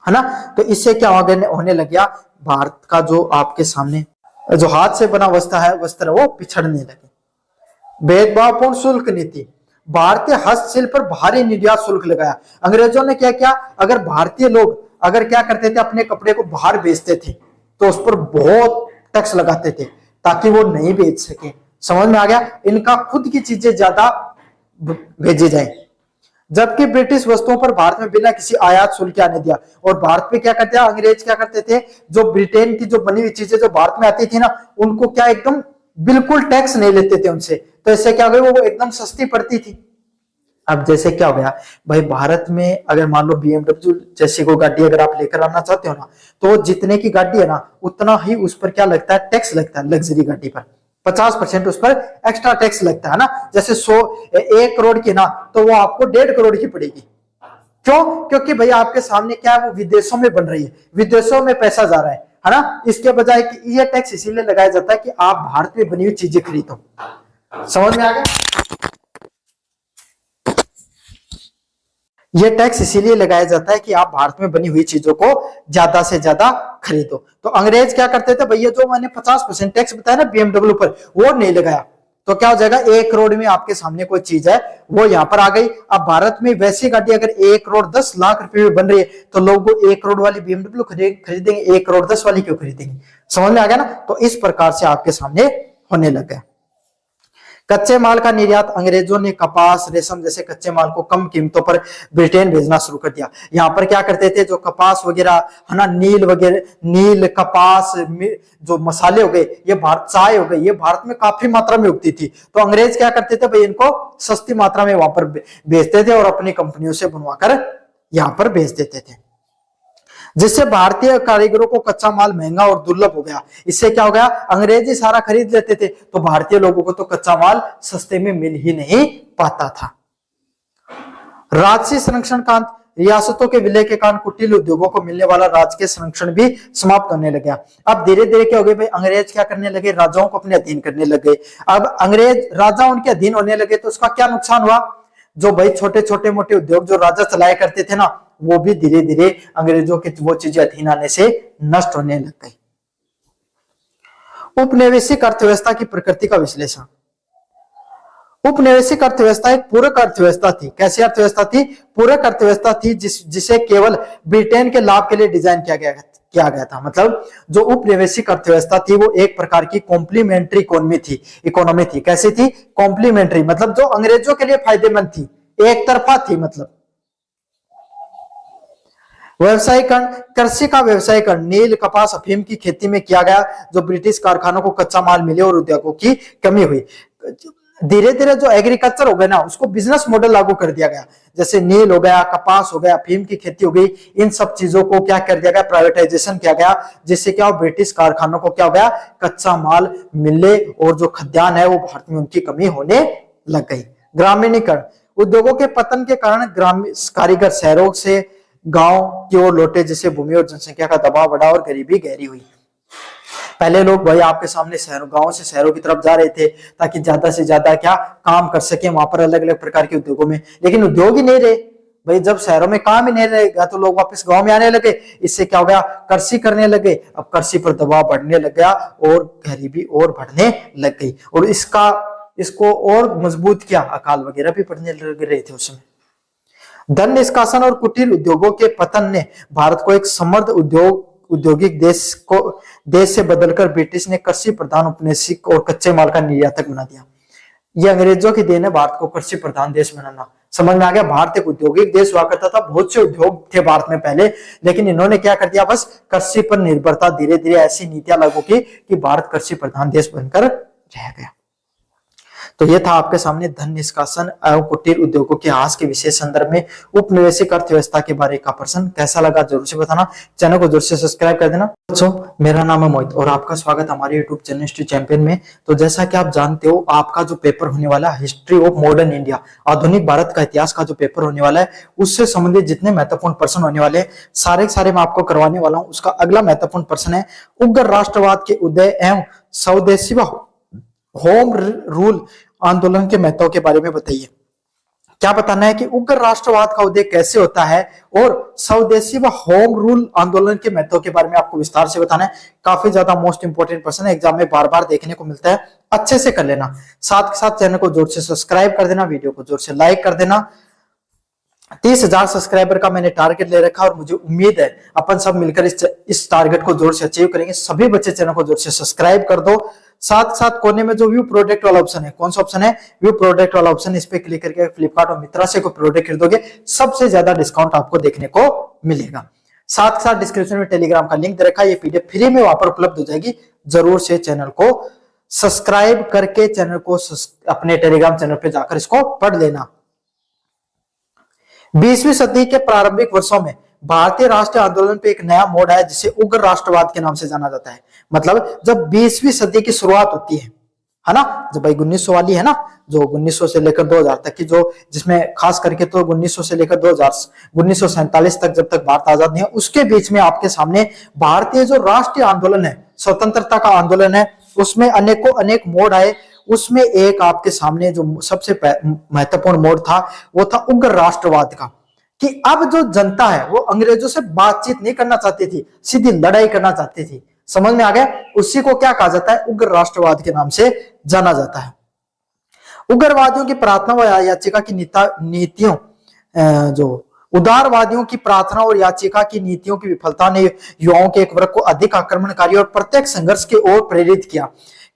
है ना। तो इससे क्या होने लग गया, भारत का जो आपके सामने जो हाथ से बना वस्त्र वो पिछड़ने लगे। भेदभावपूर्ण शुल्क नीति। भारतीय हस्तशिल्प पर भारी निर्यात शुल्क लगाया। अंग्रेजों ने क्या किया, अगर भारतीय लोग अगर क्या करते थे, अपने कपड़े को बाहर बेचते थे तो उस पर बहुत टैक्स लगाते थे ताकि वो नहीं बेच सके। समझ में आ गया, इनका खुद की चीजें ज्यादा भेजी जाए। जबकि ब्रिटिश वस्तुओं पर भारत में बिना किसी आयात शुल्क आने दिया। और भारत में क्या करते हैं, अंग्रेज क्या करते थे, जो ब्रिटेन की जो बनी हुई चीजें जो भारत में आती थी ना, उनको क्या एकदम बिल्कुल टैक्स नहीं लेते थे उनसे। तो इससे क्या हो गया, वो एकदम सस्ती पड़ती थी। अब जैसे क्या हो गया भाई, भारत में अगर मान लो BMW जैसी कोई गाड़ी अगर आप लेकर आना चाहते हो ना, तो जितने की गाड़ी है ना उतना ही उस पर क्या लगता है, टैक्स लगता है। लग्जरी गाड़ी पर 50% उस पर एक्स्ट्रा टैक्स लगता है ना। जैसे 1 करोड़ की ना, तो वो आपको 1.5 करोड़ की पड़ेगी। क्यों, क्योंकि भाई आपके सामने क्या है, वो विदेशों में बन रही है, विदेशों में पैसा जा रहा है ना। इसके बजाय कि ये टैक्स इसीलिए लगाया जाता है कि आप भारत में बनी हुई चीजें खरीदो। समझ में आ गया, ये टैक्स इसीलिए लगाया जाता है कि आप भारत में बनी हुई चीजों को ज्यादा से ज्यादा खरीदो। तो अंग्रेज क्या करते थे, भैया जो मैंने 50% टैक्स बताया ना BMW पर, वो नहीं लगाया। तो क्या हो जाएगा, 1 करोड़ में आपके सामने कोई चीज है वो यहां पर आ गई। अब भारत में वैसी गाड़ी अगर 1 करोड़ 10 लाख रुपए में बन रही है, तो लोग 1 करोड़ वाली BMW खरीदेंगे, 1 करोड़ 10 वाली क्यों खरीदेंगे। समझ में आ गया ना। तो इस प्रकार से आपके सामने होने लग गया। कच्चे माल का निर्यात। अंग्रेजों ने कपास, रेशम जैसे कच्चे माल को कम कीमतों पर ब्रिटेन भेजना शुरू कर दिया। यहाँ पर क्या करते थे, जो कपास वगैरह है ना, नील वगैरह, नील कपास, जो मसाले हो गए, ये भारत, चाय हो गई, ये भारत में काफी मात्रा में उगती थी। तो अंग्रेज क्या करते थे भाई, इनको सस्ती मात्रा में वहां पर बेचते थे और अपनी कंपनियों से बनवाकर यहाँ पर बेच देते थे, जिससे भारतीय कारीगरों को कच्चा माल महंगा और दुर्लभ हो गया। इससे क्या हो गया, अंग्रेज ही सारा खरीद लेते थे, तो भारतीय लोगों को तो कच्चा माल सस्ते में मिल ही नहीं पाता था। राजसी संरक्षण कांत। रियासतों के विलय के कारण कुटीर उद्योगों को मिलने वाला राजकीय संरक्षण भी समाप्त होने लग गया। अब धीरे धीरे क्या हो गया भाई, अंग्रेज क्या करने लगे, राजाओं को अपने अधीन करने लगे। अब अंग्रेज राजा उनके अधीन होने लगे, तो उसका क्या नुकसान हुआ, जो भाई छोटे छोटे मोटे उद्योग जो राजा चलाया करते थे ना, वो भी धीरे धीरे अंग्रेजों के वो चीजें अधीन आने से नष्ट होने लग गई। उपनिवेशिक अर्थव्यवस्था की प्रकृति का विश्लेषण। उपनिवेशिक अर्थव्यवस्था एक पूरक अर्थव्यवस्था थी। कैसी अर्थव्यवस्था थी, पूरक अर्थव्यवस्था थी, जिसे केवल ब्रिटेन के लाभ के लिए डिजाइन किया गया था। मतलब जो उपनिवेशिक अर्थव्यवस्था थी वो एक प्रकार की कॉम्प्लीमेंट्री इकोनॉमी थी। कैसी थी, कॉम्प्लीमेंट्री, मतलब जो अंग्रेजों के लिए फायदेमंद थी, एक तरफा थी। मतलब व्यवसायीकरण। कृषि का व्यवसायीकरण नील, कपास, अफीम की खेती में किया गया, जो ब्रिटिश कारखानों को कच्चा माल मिले और उद्योगों की कमी हुई। धीरे धीरे जो एग्रीकल्चर हो गया ना, उसको बिजनेस मॉडल लागू कर दिया गया। जैसे नील हो गया, कपास हो गया, अफीम की खेती हो गई, इन सब चीजों को क्या कर दिया गया, प्राइवेटाइजेशन किया गया, जिससे क्या हो, ब्रिटिश कारखानों को क्या हो गया, कच्चा माल मिले और जो खाद्यान्न है वो भारत में उनकी कमी होने लग गई। ग्रामीणीकरण। उद्योगों के पतन के कारण ग्रामीण कारीगर शहरों से गांव की ओर लौटे, जिससे भूमि और जनसंख्या का दबाव बढ़ा और गरीबी गहरी हुई। पहले लोग भाई आपके सामने शहरों गांव से शहरों की तरफ जा रहे थे ताकि ज्यादा से ज्यादा क्या काम कर सके वहां पर अलग अलग प्रकार के उद्योगों में, लेकिन उद्योग ही नहीं रहे भाई। जब शहरों में काम ही नहीं रहेगा तो लोग वापस गांव में आने लगे। इससे क्या हो गया, कृषि करने लगे। अब कृषि पर दबाव बढ़ने लग गया और गरीबी और बढ़ने लग गई, और इसको और मजबूत किया, अकाल वगैरह भी पड़ने लग रहे थे उस समय। धन निष्कासन और कुटीर उद्योगों के पतन ने भारत को एक समृद्ध औद्योगिक देश से बदलकर ब्रिटिश ने कृषि प्रधान औपनिवेशिक और कच्चे माल का निर्यातक बना दिया। ये अंग्रेजों की देन है भारत को कृषि प्रधान देश बनाना। समझ में आ गया, भारत एक औद्योगिक देश हुआ करता था, बहुत से उद्योग थे भारत में पहले, लेकिन इन्होंने क्या कर दिया, बस कृषि पर निर्भरता धीरे धीरे ऐसी नीतियां लागू की कि भारत कृषि प्रधान देश बनकर रह गया। तो ये था आपके सामने धन निष्कासन एवं कुटीर उद्योगों के इतिहास के विशेष संदर्भ में उपनिवेशिक अर्थव्यवस्था के बारे का प्रश्न। कैसा लगा जरूर से बताना, चैनल को जरूर से सब्सक्राइब कर देना। दोस्तों मेरा नाम है मोहित और आपका स्वागत हमारे यूट्यूब चैनल हिस्ट्री चैंपियन में। तो जैसा कि आप जानते हो, आपका जो पेपर होने वाला है हिस्ट्री ऑफ मॉडर्न इंडिया, आधुनिक भारत का इतिहास का जो पेपर होने वाला है, उससे संबंधित जितने महत्वपूर्ण प्रश्न होने वाले हैं सारे मैं आपको करवाने वाला हूँ। उसका अगला महत्वपूर्ण प्रश्न है, उग्र राष्ट्रवाद के उदय एवं स्वदेशी व होम रूल आंदोलन के महत्व के बारे में बताइए। क्या बताना है कि उग्र राष्ट्रवाद का उदय कैसे होता है और स्वदेशी व होम रूल आंदोलन के महत्व के बारे में आपको विस्तार से बताना है। काफी ज्यादा मोस्ट इंपोर्टेंट प्रश्न है, एग्जाम में बार बार देखने को मिलता है, अच्छे से कर लेना। साथ के साथ चैनल को जोर से सब्सक्राइब कर देना, वीडियो को जोर से लाइक कर देना। 30,000 सब्सक्राइबर का मैंने टारगेट ले रखा और मुझे उम्मीद है अपन सब मिलकर इस टारगेट को जोर से अचीव करेंगे। सभी बच्चे चैनल को जोर से सब्सक्राइब कर दो। साथ साथ कोने में जो व्यू प्रोडक्ट वाला ऑप्शन है, कौन सा ऑप्शन है, व्यू प्रोडक्ट वाला ऑप्शन, इस पे क्लिक करके फ्लिपकार्ट और मित्रा से कोई प्रोडक्ट खरीदोगे सबसे ज्यादा डिस्काउंट आपको देखने को मिलेगा। साथ साथ डिस्क्रिप्शन में टेलीग्राम का लिंक दे रखा है, ये पीडीएफ फ्री में वहां पर उपलब्ध हो जाएगी। जरूर से चैनल को सब्सक्राइब करके चैनल को अपने टेलीग्राम चैनल पे जाकर इसको पढ़ लेना। 20वीं सदी के प्रारंभिक वर्षों में भारतीय राष्ट्रीय आंदोलन पे एक नया मोड़ आया जिसे उग्र राष्ट्रवाद के नाम से जाना जाता है। मतलब जब 20वीं सदी की शुरुआत होती है ना, जब भाई 1900 वाली है ना, जो 1900 से लेकर 2000 तक की, जो जिसमें खास करके तो 1900 से लेकर 1947 तक, जब तक भारत आजाद नहीं है, उसके बीच में आपके सामने भारतीय जो राष्ट्रीय आंदोलन है, स्वतंत्रता का आंदोलन है, उसमें अनेक मोड़ आए। उसमें एक आपके सामने जो सबसे महत्वपूर्ण मोड़ था वो था उग्र राष्ट्रवाद का, कि अब जो जनता है वो अंग्रेजों से बातचीत नहीं करना चाहती थी, सीधी लड़ाई करना चाहती थी। समझ में आ गया, उसी को क्या कहा जाता है, उग्र राष्ट्रवाद के नाम से जाना जाता है। उग्रवादियों की प्रार्थना व याचिका की नीतियों जो उदारवादियों की प्रार्थना और याचिका की नीतियों की विफलता ने युवाओं के एक वर्ग को अधिक आक्रमणकारी और प्रत्यक्ष संघर्ष की ओर प्रेरित किया।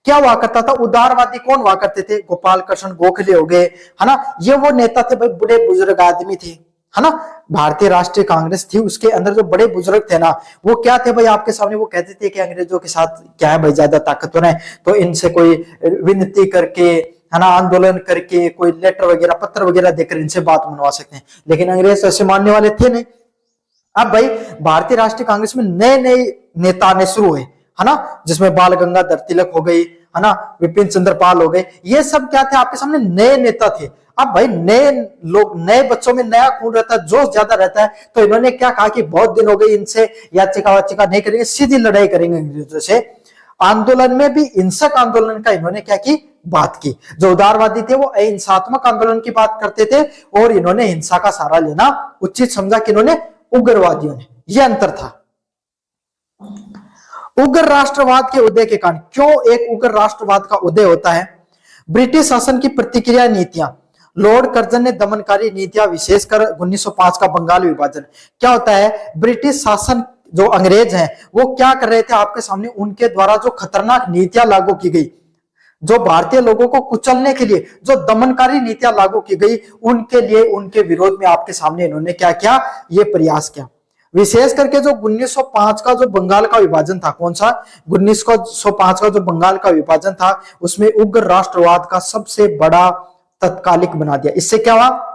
क्या हुआ करता था, उदारवादी कौन हुआ करते थे, गोपाल कृष्ण गोखले हो गए, है ना, ये वो नेता थे भाई, बड़े बुजुर्ग आदमी थे, है ना। भारतीय राष्ट्रीय कांग्रेस थी, उसके अंदर जो बड़े बुजुर्ग थे ना, वो क्या थे भाई आपके सामने, वो कहते थे कि अंग्रेजों के साथ क्या है भाई, ज्यादा ताकतवर है, तो इनसे कोई विनती करके, है ना, आंदोलन करके, कोई लेटर वगैरह पत्र वगैरह देकर इनसे बात मनवा सकते हैं। लेकिन अंग्रेज ऐसे मानने वाले थे नहीं। अब भाई भारतीय राष्ट्रीय कांग्रेस में नए नए नेता आने शुरू हुए, है ना, जिसमें बाल गंगाधर तिलक हो गई, है ना, विपिन चंद्र पाल हो गए, ये सब क्या थे आपके सामने, नए नेता थे। अब भाई नए लोग, नए बच्चों में नया खून रहता है, जोश ज्यादा रहता है, तो इन्होंने क्या कहा कि बहुत दिन हो गए, इनसे याचिका वाचिका नहीं करेंगे, सीधी लड़ाई करेंगे अंग्रेजों से। आंदोलन में भी हिंसक आंदोलन का इन्होंने क्या की, बात की। जो उदारवादी थे वो अहिंसात्मक आंदोलन की बात करते थे और इन्होंने हिंसा का सहारा लेना उचित समझा, कि इन्होंने, उग्रवादियों ने। यह अंतर था। उग्र राष्ट्रवाद के उदय के कारण, क्यों एक उग्र राष्ट्रवाद का उदय होता है, ब्रिटिश शासन की प्रतिक्रिया नीतियां, लॉर्ड कर्जन ने दमनकारी नीतियां, विशेषकर 1905 का बंगाल विभाजन। क्या होता है, ब्रिटिश शासन जो अंग्रेज हैं वो क्या कर रहे थे आपके सामने, उनके द्वारा जो खतरनाक नीतियां लागू की गई, जो भारतीय लोगों को कुचलने के लिए जो दमनकारी नीतियां लागू की गई, उनके लिए, उनके विरोध में आपके सामने इन्होंने क्या किया, ये प्रयास किया। विशेष करके जो 1905 का जो बंगाल का विभाजन था, कौन सा, 1905 का जो बंगाल का विभाजन था, उसमें उग्र राष्ट्रवाद का सबसे बड़ा तत्कालिक बना दिया। इससे क्या हुआ,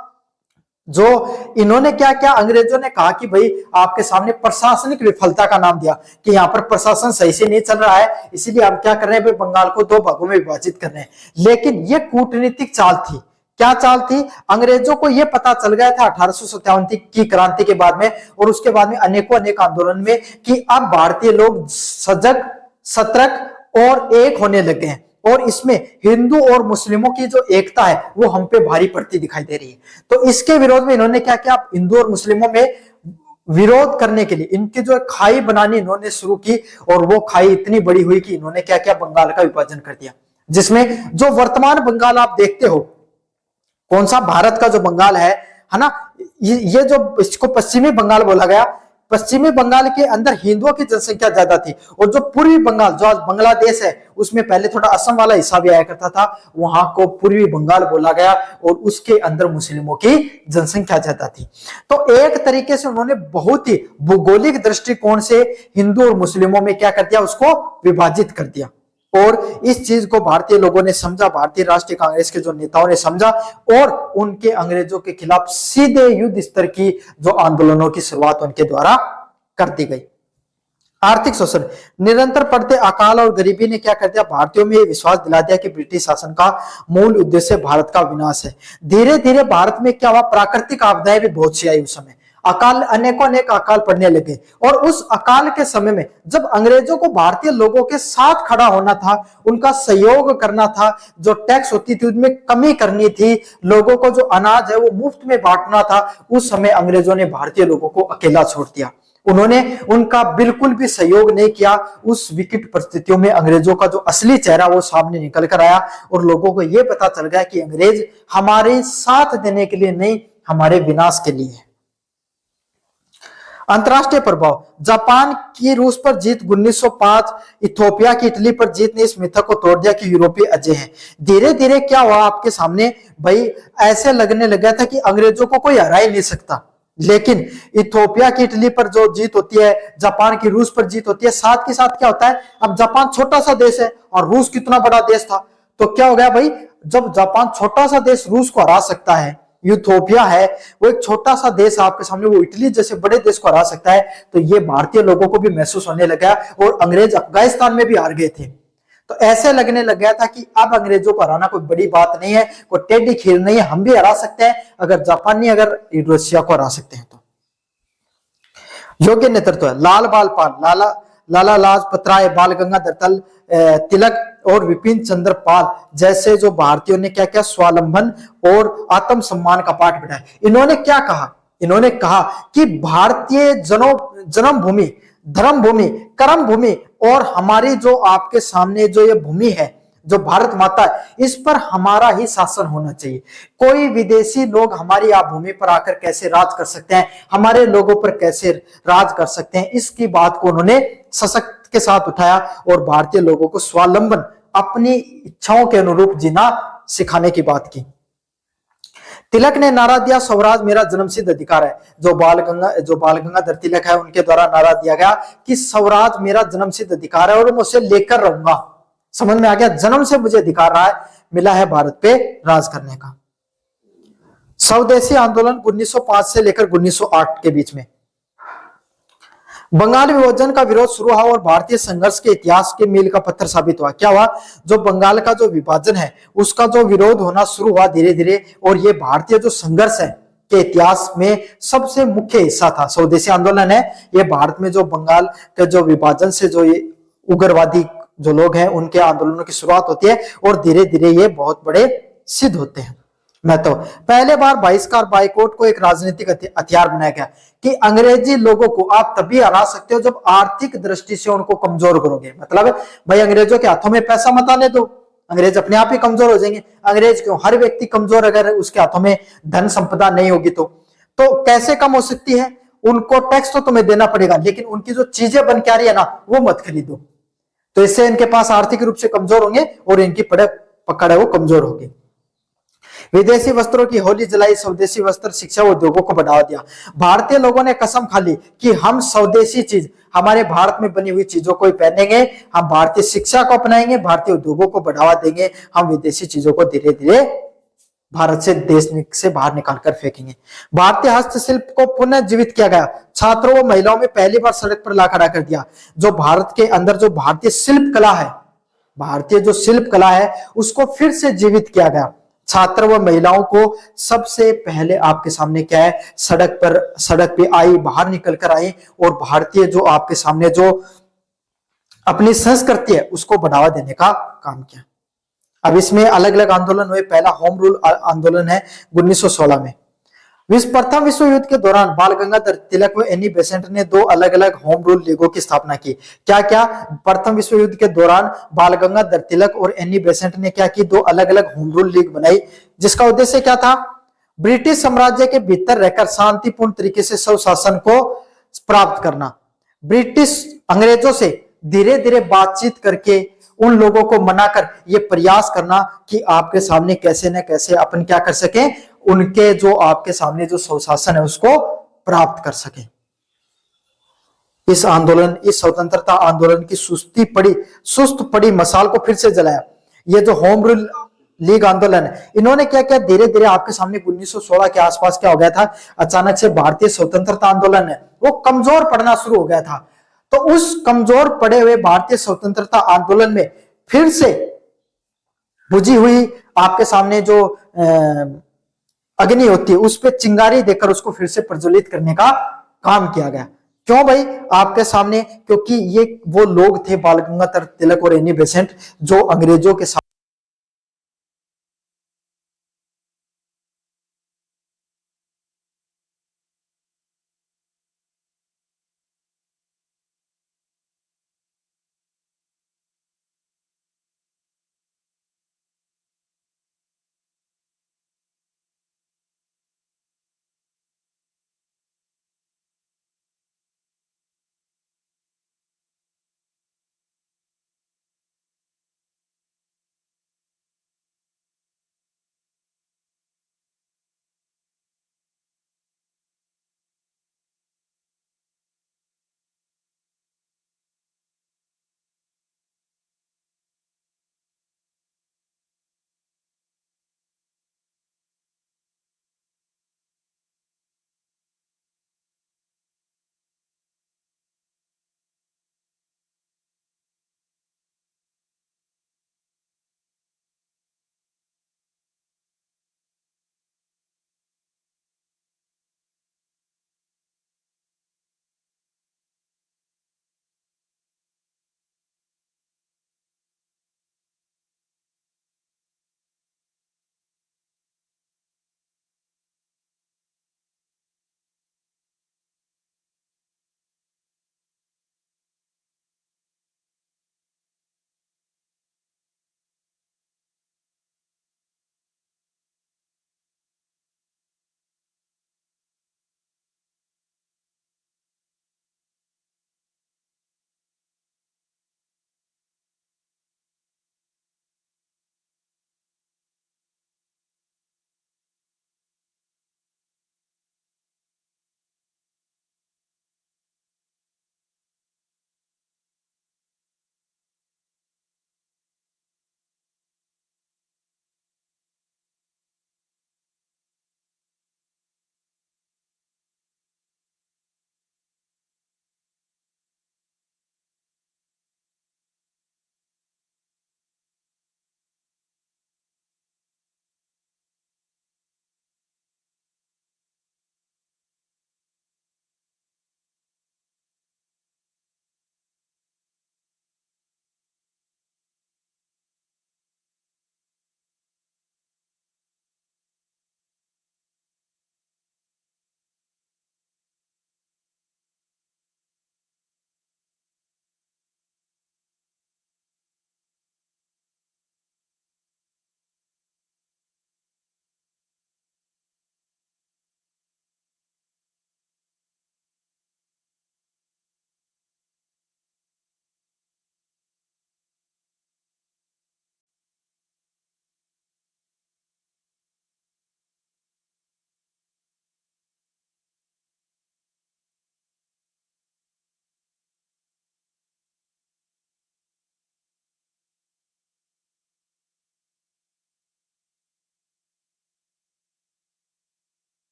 जो इन्होंने क्या किया, अंग्रेजों ने कहा कि भाई आपके सामने प्रशासनिक विफलता का नाम दिया, कि यहाँ पर प्रशासन सही से नहीं चल रहा है, इसीलिए हम क्या कर रहे हैं भाई, बंगाल को 2 भागों में विभाजित कर रहे हैं। लेकिन ये कूटनीतिक चाल थी, क्या चाल थी? अंग्रेजों को यह पता चल गया था 1857 की क्रांति के बाद में और उसके बाद में अनेकों अनेक आंदोलन में कि अब भारतीय लोग सजग, सतर्क और एक होने लगे हैं और इसमें हिंदू और मुस्लिमों की जो एकता है वो हम पे भारी पड़ती दिखाई दे रही है। तो इसके विरोध में इन्होंने क्या किया? हिंदू और मुस्लिमों में विरोध करने के लिए इनकी जो खाई बनानी इन्होंने शुरू की और वो खाई इतनी बड़ी हुई कि इन्होंने क्या किया? बंगाल का विभाजन कर दिया, जिसमें जो वर्तमान बंगाल आप देखते हो, कौन सा? भारत का जो बंगाल है ना, ये जो इसको पश्चिमी बंगाल बोला गया, पश्चिमी बंगाल के अंदर हिंदुओं की जनसंख्या ज्यादा थी और जो पूर्वी बंगाल जो आज बांग्लादेश है उसमें पहले थोड़ा असम वाला हिस्सा भी आया करता था, वहां को पूर्वी बंगाल बोला गया और उसके अंदर मुस्लिमों की जनसंख्या ज्यादा थी। तो एक तरीके से उन्होंने बहुत ही भौगोलिक दृष्टिकोण से हिंदू और मुस्लिमों में क्या कर दिया? उसको विभाजित कर दिया और इस चीज को भारतीय लोगों ने समझा, भारतीय राष्ट्रीय कांग्रेस के जो नेताओं ने समझा और उनके अंग्रेजों के खिलाफ सीधे युद्ध स्तर की जो आंदोलनों की शुरुआत उनके द्वारा कर दी गई। आर्थिक शोषण, निरंतर बढ़ते अकाल और गरीबी ने क्या कर दिया? भारतीयों में विश्वास दिला दिया कि ब्रिटिश शासन का मूल उद्देश्य भारत का विनाश है। धीरे धीरे भारत में क्या हुआ? प्राकृतिक आपदाएं भी बहुत सी आई उस समय, अकाल, अनेकों अनेक अकाल पड़ने लगे और उस अकाल के समय में जब अंग्रेजों को भारतीय लोगों के साथ खड़ा होना था, उनका सहयोग करना था, जो टैक्स होती थी उसमें कमी करनी थी, लोगों को जो अनाज है वो मुफ्त में बांटना था, उस समय अंग्रेजों ने भारतीय लोगों को अकेला छोड़ दिया। उन्होंने उनका बिल्कुल भी सहयोग नहीं किया। उस विकट परिस्थितियों में अंग्रेजों का जो असली चेहरा वो सामने निकल कर आया और लोगों को यह पता चल गया कि अंग्रेज हमारे साथ देने के लिए नहीं, हमारे विनाश के लिए है। अंतरराष्ट्रीय प्रभाव, जापान की रूस पर जीत 1905, इथोपिया की इटली पर जीत ने इस मिथक को तोड़ दिया कि यूरोपीय अजय हैं। धीरे धीरे क्या हुआ आपके सामने भाई? ऐसे लगने लगा था कि अंग्रेजों को कोई हरा ही नहीं सकता, लेकिन इथोपिया की इटली पर जो जीत होती है, जापान की रूस पर जीत होती है, साथ के साथ क्या होता है? अब जापान छोटा सा देश है और रूस कितना बड़ा देश था, तो क्या हो गया भाई? जब जापान छोटा सा देश रूस को हरा सकता है, यूथोपिया है वो एक छोटा सा देश आपके सामने, वो इटली जैसे बड़े देश को हरा सकता है, तो ये भारतीय लोगों को भी महसूस होने लगा और अंग्रेज अफगानिस्तान में भी हार गए थे। तो ऐसे लगने लग गया था कि अब अंग्रेजों को हराना कोई बड़ी बात नहीं है, कोई टेढ़ी खेल नहीं है, हम भी हरा सकते हैं, अगर जापान नहीं, अगर रशिया को हरा सकते हैं तो। योग्य नेतृत्व है, लाल बाल पाल, लाला लाजपत राय, बाल गंगाधर तिलक और विपिन चंद्र पाल जैसे जो भारतीयों ने क्या क्या स्वावलंबन और आत्म सम्मान का पाठ बिठाया। इन्होंने क्या कहा? इन्होंने कहा कि भारतीय जन्मभूमि, धर्म भूमि, कर्म भूमि और हमारी जो आपके सामने जो ये भूमि है, जो भारत माता है, इस पर हमारा ही शासन होना चाहिए। कोई विदेशी लोग हमारी आप भूमि पर आकर कैसे राज कर सकते हैं, हमारे लोगों पर कैसे राज कर सकते हैं, इसकी बात को उन्होंने सशक्त के साथ उठाया और भारतीय लोगों को स्वावलंबन, अपनी इच्छाओं के अनुरूप जीना सिखाने की बात की। तिलक ने नारा दिया, स्वराज मेरा जन्मसिद्ध अधिकार है। जो बाल गंगाधर तिलक है उनके द्वारा नारा दिया गया कि स्वराज मेरा जन्मसिद्ध अधिकार है और मैं उसे लेकर रहूंगा। समझ में आ गया? जन्म से मुझे अधिकार रहा है, मिला है भारत पे राज करने का। स्वदेशी आंदोलन 1905 से लेकर 1908 के बीच में बंगाल विभाजन का विरोध शुरू हुआ और भारतीय संघर्ष के इतिहास के मील का पत्थर साबित हुआ। क्या हुआ? जो बंगाल का जो विभाजन है उसका जो विरोध होना शुरू हुआ धीरे धीरे, और ये भारतीय जो संघर्ष है के इतिहास में सबसे मुख्य हिस्सा था। स्वदेशी आंदोलन है, ये भारत में जो बंगाल के जो विभाजन से जो ये उग्रवादी जो लोग हैं उनके आंदोलनों की शुरुआत होती है और धीरे धीरे ये बहुत बड़े सिद्ध होते हैं। मैं तो पहले बार बहिष्कार, बाइकआउट को एक राजनीतिक हथियार बनाया गया कि अंग्रेजी लोगों को आप तभी हरा सकते हो जब आर्थिक दृष्टि से उनको कमजोर करोगे। मतलब भाई अंग्रेजों के हाथों में पैसा मत आने दो, अंग्रेज अपने आप ही कमजोर हो जाएंगे। अंग्रेज क्यों? हर व्यक्ति कमजोर, अगर उसके हाथों में धन संपदा नहीं होगी तो कैसे कम हो सकती है? उनको टैक्स तो तुम्हें देना पड़ेगा, लेकिन उनकी जो चीजें बन के आ रही है ना वो मत खरीदो, तो इससे इनके पास आर्थिक रूप से कमजोर होंगे और इनकी पकड़ है वो कमजोर होगी। विदेशी वस्त्रों की होली जलाई, स्वदेशी वस्त्र शिक्षा उद्योगों को बढ़ावा दिया। भारतीय लोगों ने कसम खा ली कि हम स्वदेशी चीज, हमारे भारत में बनी हुई चीजों को ही पहनेंगे, हम भारतीय शिक्षा को अपनाएंगे, भारतीय उद्योगों को बढ़ावा देंगे, हम विदेशी चीजों को धीरे धीरे भारत से देश से बाहर निकालकर फेंकेंगे। भारतीय हस्तशिल्प को पुनः जीवित किया गया, छात्रों व महिलाओं में पहली बार सड़क पर ला खड़ा कर दिया। जो भारत के अंदर जो भारतीय शिल्प कला है, भारतीय जो शिल्प कला है उसको फिर से जीवित किया गया। छात्र व महिलाओं को सबसे पहले आपके सामने क्या है, सड़क पे आई, बाहर निकल कर आई और भारतीय जो आपके सामने जो अपनी संस्कृति है उसको बढ़ावा देने का काम किया। अब इसमें अलग अलग आंदोलन हुए। पहला होम रूल आंदोलन है 1916 में। प्रथम विश्व युद्ध के दौरान बाल गंगाधर तिलक व एनी बेसेंट ने दो अलग अलग होम रूल लीगों की स्थापना की। क्या क्या? प्रथम विश्व युद्ध के दौरान बाल गंगाधर तिलक और एनी बेसेंट ने क्या की, दो अलग अलग होम रूल लीग बनाई, जिसका उद्देश्य क्या था? ब्रिटिश साम्राज्य के भीतर रहकर शांतिपूर्ण तरीके से स्वशासन को प्राप्त करना, ब्रिटिश अंग्रेजों से धीरे धीरे बातचीत करके उन लोगों को मनाकर ये प्रयास करना कि आपके सामने कैसे न कैसे अपन क्या कर सके, उनके जो आपके सामने जो स्वशासन है उसको प्राप्त कर सके। इस आंदोलन, इस स्वतंत्रता आंदोलन की सुस्त पड़ी मसाल को फिर से जलाया। ये जो होम रूल लीग आंदोलन है, इन्होंने क्या किया, धीरे धीरे आपके सामने 1916 के आसपास क्या हो गया था, अचानक से भारतीय स्वतंत्रता आंदोलन है वो कमजोर पड़ना शुरू हो गया था। तो उस कमजोर पड़े हुए भारतीय स्वतंत्रता आंदोलन में फिर से बुझी हुई आपके सामने जो अग्नि होती है उस पे चिंगारी देकर उसको फिर से प्रज्वलित करने का काम किया गया। क्यों भाई? आपके सामने, क्योंकि ये वो लोग थे बाल गंगाधर तिलक और एनी बेसेंट जो अंग्रेजों के साथ